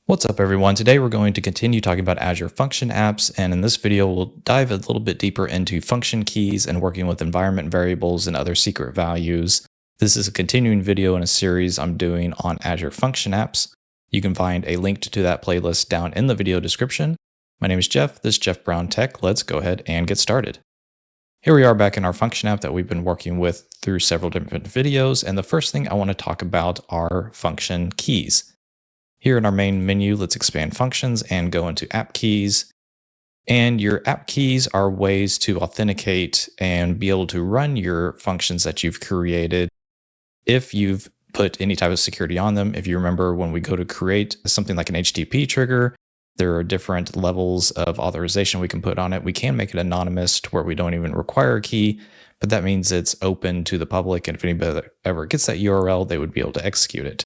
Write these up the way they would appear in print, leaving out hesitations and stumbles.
What's up, everyone? Today we're going to continue talking about Azure Function Apps, and in this video we'll dive a little bit deeper into function keys and working with environment variables and other secret values. This is a continuing video in a series I'm doing on Azure Function Apps. You can find a link to that playlist down in the video description. My name is Jeff, this is Jeff Brown Tech. Let's go ahead and get started. Here we are back in our function app that we've been working with through several different videos, and the first thing I want to talk about are function keys. Here in our main menu, let's expand functions and go into app keys. And your app keys are ways to authenticate and be able to run your functions that you've created if you've put any type of security on them. If you remember, when we go to create something like an HTTP trigger, there are different levels of authorization we can put on it. We can make it anonymous to where we don't even require a key, but that means it's open to the public. And if anybody ever gets that URL, they would be able to execute it.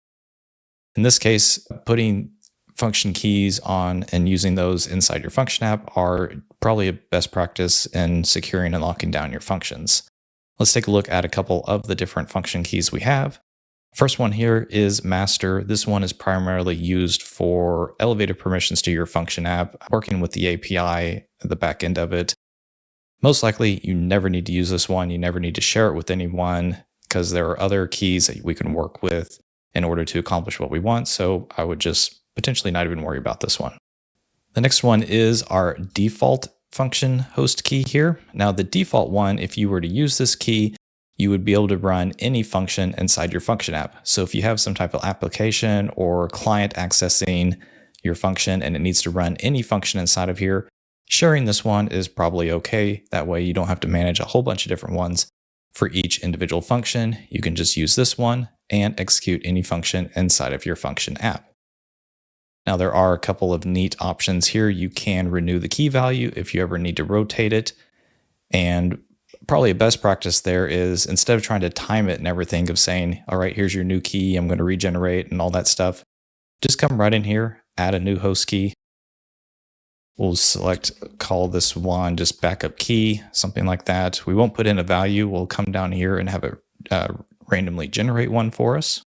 In this case, putting function keys on and using those inside your function app are probably a best practice in securing and locking down your functions. Let's take a look at a couple of the different function keys we have. First one here is master. This one is primarily used for elevated permissions to your function app, working with the API at the back end of it. Most likely, you never need to use this one. You never need to share it with anyone because there are other keys that we can work with in order to accomplish what we want. So I would just potentially not even worry about this one. The next one is our default function host key here. Now the default one, if you were to use this key, you would be able to run any function inside your function app. So if you have some type of application or client accessing your function and it needs to run any function inside of here, sharing this one is probably okay. That way you don't have to manage a whole bunch of different ones for each individual function. You can just use this one and execute any function inside of your function app. Now there are a couple of neat options here. You can renew the key value if you ever need to rotate it. And probably a best practice there is, instead of trying to time it and everything of saying, all right, here's your new key, I'm going to regenerate and all that stuff, just come right in here, add a new host key. We'll call this one just backup key, something like that. We won't put in a value. We'll come down here and have it randomly generate one for us.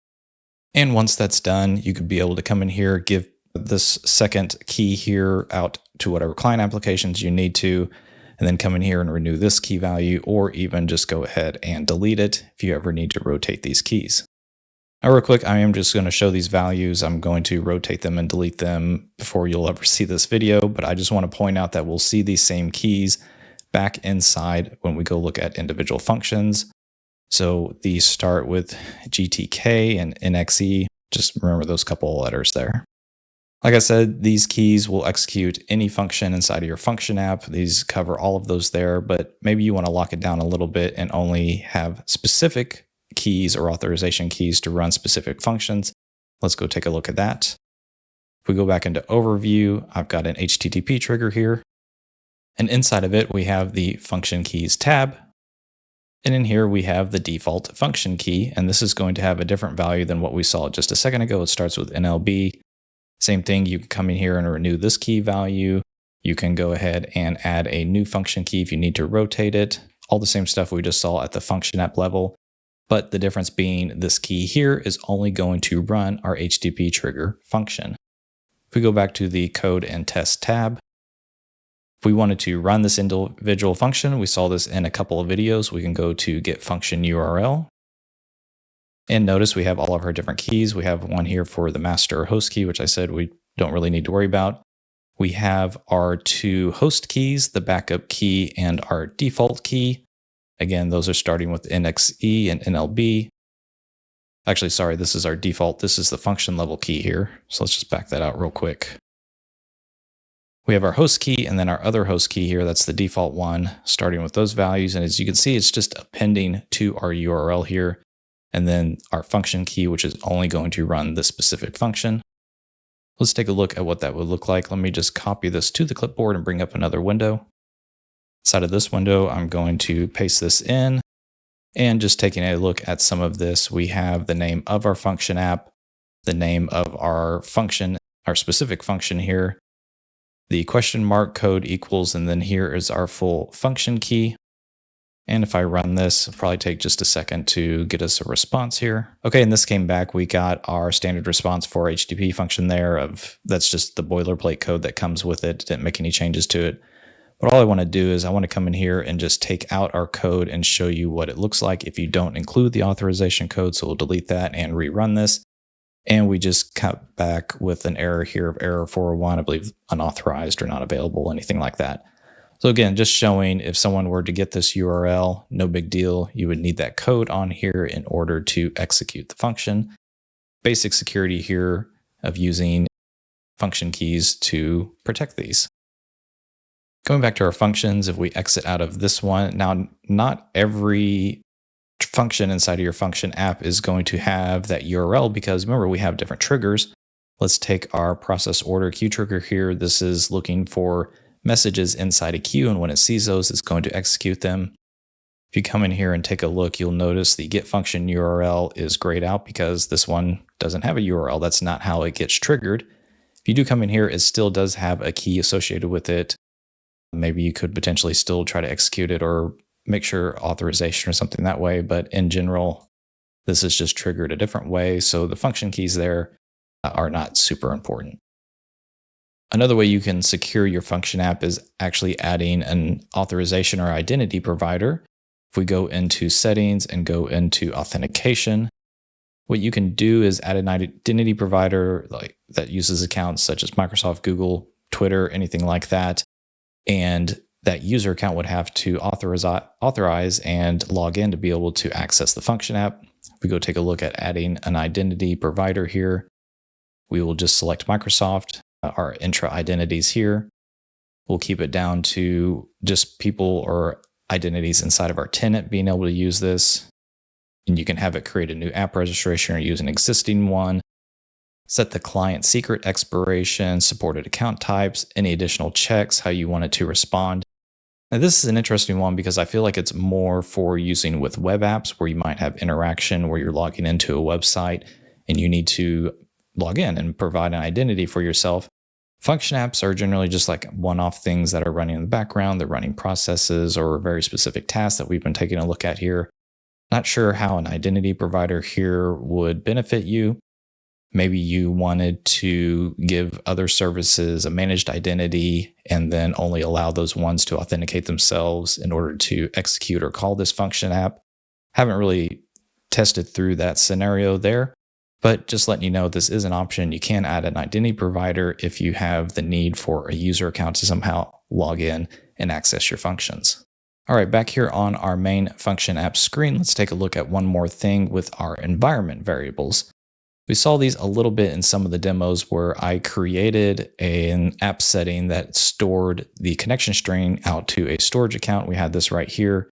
And once that's done, you could be able to come in here, give this second key here out to whatever client applications you need to, and then come in here and renew this key value, or even just go ahead and delete it if you ever need to rotate these keys. Now, real quick, I am just going to show these values. I'm going to rotate them and delete them before you'll ever see this video, but I just want to point out that we'll see these same keys back inside when we go look at individual functions. So these start with GTK and NXE. Just remember those couple of letters there. Like I said, these keys will execute any function inside of your function app. These cover all of those there, but maybe you want to lock it down a little bit and only have specific keys or authorization keys to run specific functions. Let's go take a look at that. If we go back into overview, I've got an HTTP trigger here. And inside of it, we have the function keys tab. And in here, we have the default function key, and this is going to have a different value than what we saw just a second ago. It starts with NLB. Same thing, you can come in here and renew this key value. You can go ahead and add a new function key if you need to rotate it. All the same stuff we just saw at the function app level, but the difference being this key here is only going to run our HTTP trigger function. If we go back to the code and test tab, if we wanted to run this individual function, we saw this in a couple of videos, we can go to get function URL. And notice we have all of our different keys. We have one here for the master host key, which I said we don't really need to worry about. We have our two host keys, the backup key and our default key. Again, those are starting with NXE and NLB. Actually, sorry, this is our default. This is the function level key here. So let's just back that out real quick. We have our host key and then our other host key here. That's the default one, starting with those values. And as you can see, it's just appending to our URL here. And then our function key, which is only going to run this specific function. Let's take a look at what that would look like. Let me just copy this to the clipboard and bring up another window. Inside of this window, I'm going to paste this in. And just taking a look at some of this, we have the name of our function app, the name of our function, our specific function here, the question mark code equals, and then here is our full function key. And if I run this, it'll probably take just a second to get us a response here. Okay, and this came back. We got our standard response for HTTP function there that's just the boilerplate code that comes with it. Didn't make any changes to it. But all I want to do is I want to come in here and just take out our code and show you what it looks like if you don't include the authorization code. So we'll delete that and rerun this. And we just cut back with an error here of error 401, I believe unauthorized or not available, anything like that. So again, just showing if someone were to get this URL, no big deal. You would need that code on here in order to execute the function. Basic security here of using function keys to protect these. Going back to our functions, if we exit out of this one, now not every function inside of your function app is going to have that URL because remember we have different triggers. Let's take our process order queue trigger here. This is looking for messages inside a queue, and when it sees those, it's going to execute them. If you come in here and take a look, you'll notice the get function URL is grayed out because this one doesn't have a URL. That's not how it gets triggered. If you do come in here, it still does have a key associated with it. Maybe you could potentially still try to execute it or make sure authorization or something that way. But in general, this is just triggered a different way. So the function keys there are not super important. Another way you can secure your function app is actually adding an authorization or identity provider. If we go into settings and go into authentication, what you can do is add an identity provider that uses accounts such as Microsoft, Google, Twitter, anything like that. And that user account would have to authorize and log in to be able to access the function app. If we go take a look at adding an identity provider here, we will just select Microsoft. Our intra identities here. We'll keep it down to just people or identities inside of our tenant being able to use this. And you can have it create a new app registration or use an existing one. Set the client secret expiration, supported account types, any additional checks, how you want it to respond. Now, this is an interesting one because I feel like it's more for using with web apps where you might have interaction where you're logging into a website and you need to log in and provide an identity for yourself. Function apps are generally just like one-off things that are running in the background. They're running processes or very specific tasks that we've been taking a look at here. Not sure how an identity provider here would benefit you. Maybe you wanted to give other services a managed identity and then only allow those ones to authenticate themselves in order to execute or call this function app. Haven't really tested through that scenario there. But just letting you know, this is an option. You can add an identity provider if you have the need for a user account to somehow log in and access your functions. All right, back here on our main function app screen, let's take a look at one more thing with our environment variables. We saw these a little bit in some of the demos where I created an app setting that stored the connection string out to a storage account. We had this right here.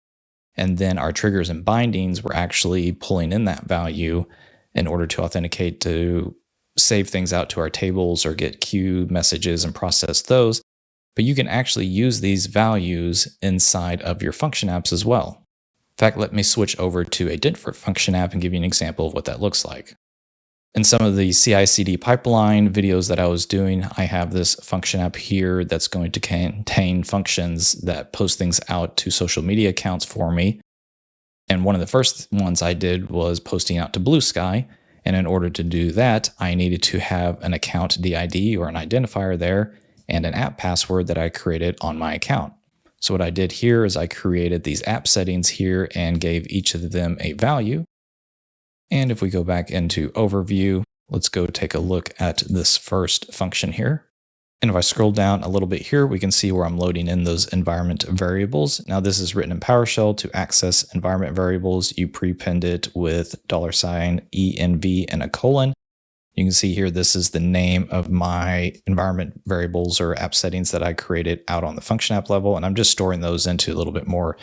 And then our triggers and bindings were actually pulling in that value in order to authenticate to save things out to our tables or get queue messages and process those. But you can actually use these values inside of your function apps as well. In fact, let me switch over to a different function app and give you an example of what that looks like. In some of the CI/CD pipeline videos that I was doing, I have this function app here that's going to contain functions that post things out to social media accounts for me. And one of the first ones I did was posting out to Blue Sky. And in order to do that, I needed to have an account DID or an identifier there and an app password that I created on my account. So what I did here is I created these app settings here and gave each of them a value. And if we go back into overview, let's go take a look at this first function here. And if I scroll down a little bit here, we can see where I'm loading in those environment variables. Now this is written in PowerShell. To access environment variables, you prepend it with $env and a colon. You can see here, this is the name of my environment variables or app settings that I created out on the function app level. And I'm just storing those into a little bit more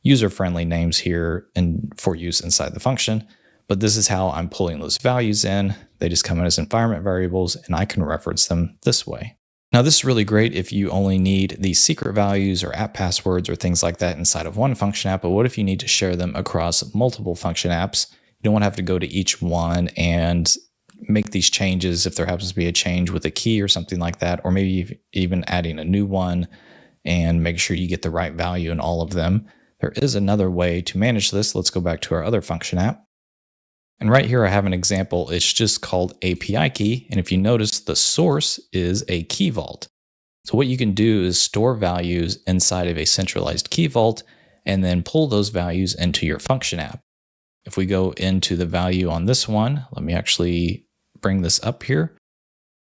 user-friendly names here and for use inside the function. But this is how I'm pulling those values in. They just come in as environment variables and I can reference them this way. Now, this is really great if you only need these secret values or app passwords or things like that inside of one function app, but what if you need to share them across multiple function apps? You don't want to have to go to each one and make these changes if there happens to be a change with a key or something like that, or maybe even adding a new one and make sure you get the right value in all of them. There is another way to manage this. Let's go back to our other function app. And right here, I have an example. It's just called API key. And if you notice, the source is a key vault. So what you can do is store values inside of a centralized key vault and then pull those values into your function app. If we go into the value on this one, let me actually bring this up here.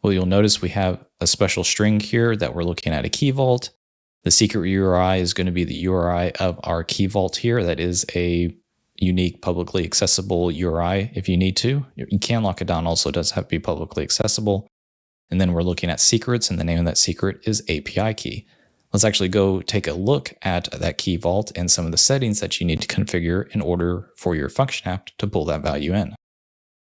Well, you'll notice we have a special string here that we're looking at a key vault. The secret URI is going to be the URI of our key vault here. That is a unique publicly accessible URI if you need to. You can lock it down also, it does have to be publicly accessible. And then we're looking at secrets, and the name of that secret is API key. Let's actually go take a look at that key vault and some of the settings that you need to configure in order for your function app to pull that value in.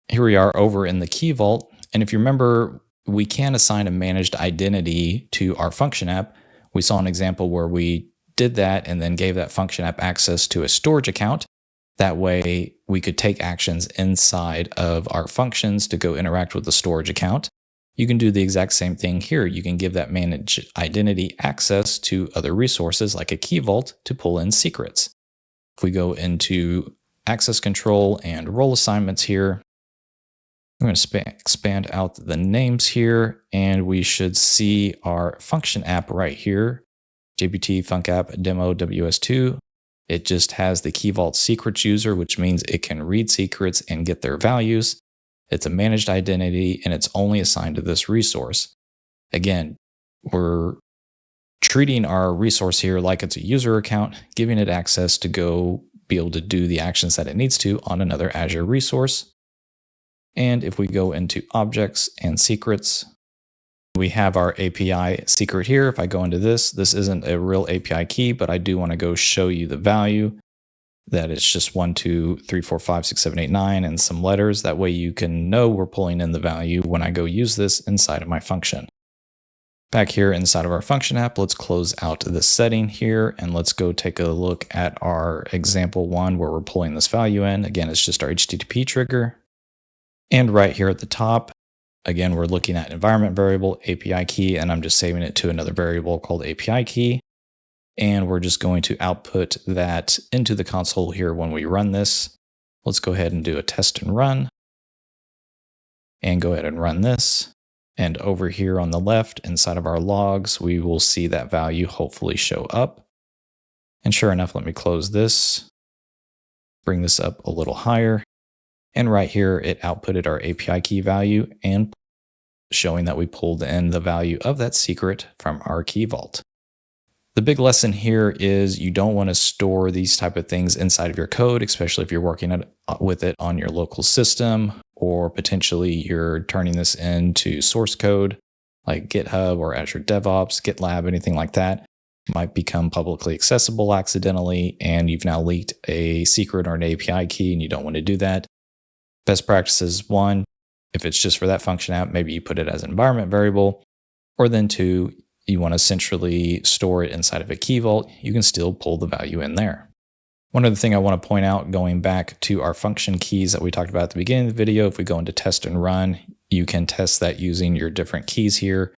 Here we are over in the key vault. And if you remember, we can assign a managed identity to our function app. We saw an example where we did that and then gave that function app access to a storage account. That way we could take actions inside of our functions to go interact with the storage account. You can do the exact same thing here. You can give that managed identity access to other resources like a key vault to pull in secrets. If we go into access control and role assignments here, I'm going to expand out the names here, and we should see our function app right here, JPT Func App Demo WS2. It just has the key vault secrets user, which means it can read secrets and get their values. It's a managed identity, and it's only assigned to this resource. Again, we're treating our resource here like it's a user account, giving it access to go be able to do the actions that it needs to on another Azure resource. And if we go into objects and secrets, we have our API secret here. If I go into this isn't a real API key, but I do want to go show you the value that it's just 1, 2, 3, 4, 5, 6, 7, 8, 9, and some letters. That way you can know we're pulling in the value when I go use this inside of my function. Back here inside of our function app, let's close out this setting here, and let's go take a look at our example one where we're pulling this value in. Again, it's just our HTTP trigger. And right here at the top, again, we're looking at environment variable API key, and I'm just saving it to another variable called API key. And we're just going to output that into the console here when we run this. Let's go ahead and do a test and run. And go ahead and run this. And over here on the left, inside of our logs, we will see that value hopefully show up. And sure enough, let me close this. Bring this up a little higher. And right here, it outputted our API key value and showing that we pulled in the value of that secret from our key vault. The big lesson here is you don't want to store these type of things inside of your code, especially if you're working with it on your local system, or potentially you're turning this into source code like GitHub or Azure DevOps, GitLab, anything like that. It might become publicly accessible accidentally, and you've now leaked a secret or an API key, and you don't want to do that. Best practices: one, if it's just for that function app, maybe you put it as an environment variable, or then two, you want to centrally store it inside of a key vault. You can still pull the value in there. One other thing I want to point out, going back to our function keys that we talked about at the beginning of the video, if we go into test and run, you can test that using your different keys here.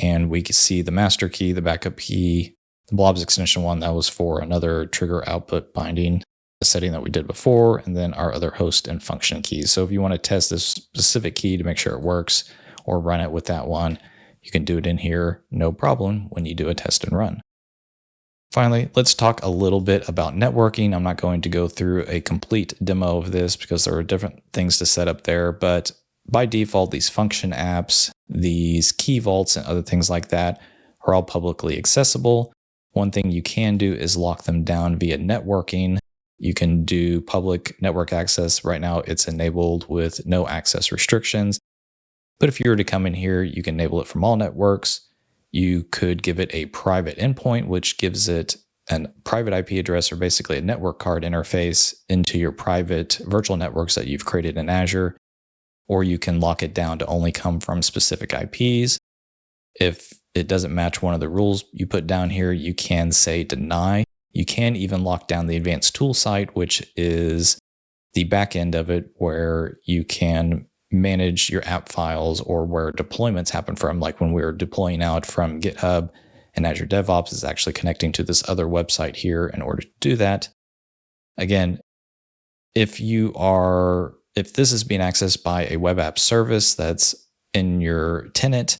And we can see the master key, the backup key, the blobs extension one, that was for another trigger output binding, a setting that we did before, and then our other host and function keys. So if you want to test this specific key to make sure it works or run it with that one, you can do it in here, no problem, when you do a test and run. Finally, let's talk a little bit about networking. I'm not going to go through a complete demo of this because there are different things to set up there, but by default, these function apps, these key vaults and other things like that are all publicly accessible. One thing you can do is lock them down via networking. You can do public network access. Right now, it's enabled with no access restrictions. But if you were to come in here, you can enable it from all networks. You could give it a private endpoint, which gives it a private IP address, or basically a network card interface into your private virtual networks that you've created in Azure. Or you can lock it down to only come from specific IPs. If it doesn't match one of the rules you put down here, you can say deny. You can even lock down the advanced tool site, which is the back end of it, where you can manage your app files or where deployments happen from, like when we were deploying out from GitHub And Azure DevOps is actually connecting to this other website here in order to do that. Again, if this is being accessed by a web app service that's in your tenant,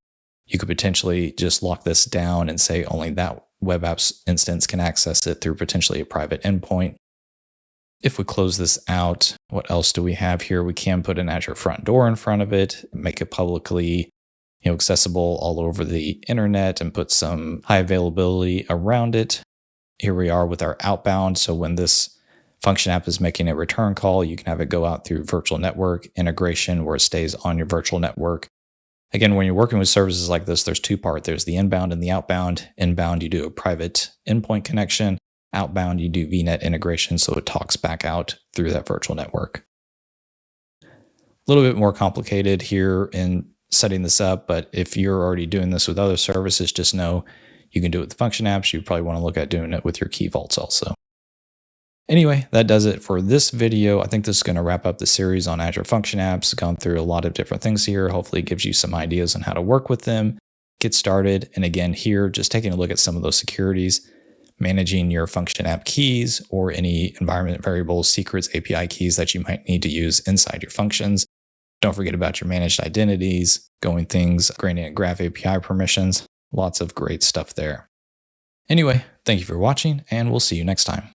you could potentially just lock this down and say only that web apps instance can access it through potentially a private endpoint. If we close this out, what else do we have here? We can put an Azure front door in front of it, make it publicly accessible all over the internet, and put some high availability around it. Here we are with our outbound. So when this function app is making a return call, you can have it go out through virtual network integration where it stays on your virtual network. Again, when you're working with services like this, there's two parts. There's the inbound and the outbound. Inbound, you do a private endpoint connection. Outbound, you do VNet integration, so it talks back out through that virtual network. A little bit more complicated here in setting this up, but if you're already doing this with other services, just know you can do it with function apps. You probably want to look at doing it with your key vaults also. Anyway, that does it for this video. I think this is going to wrap up the series on Azure Function Apps. Gone through a lot of different things here. Hopefully it gives you some ideas on how to work with them, get started. And again, here, just taking a look at some of those securities, managing your function app keys or any environment variables, secrets, API keys that you might need to use inside your functions. Don't forget about your managed identities, gradient graph API permissions. Lots of great stuff there. Anyway, thank you for watching, and we'll see you next time.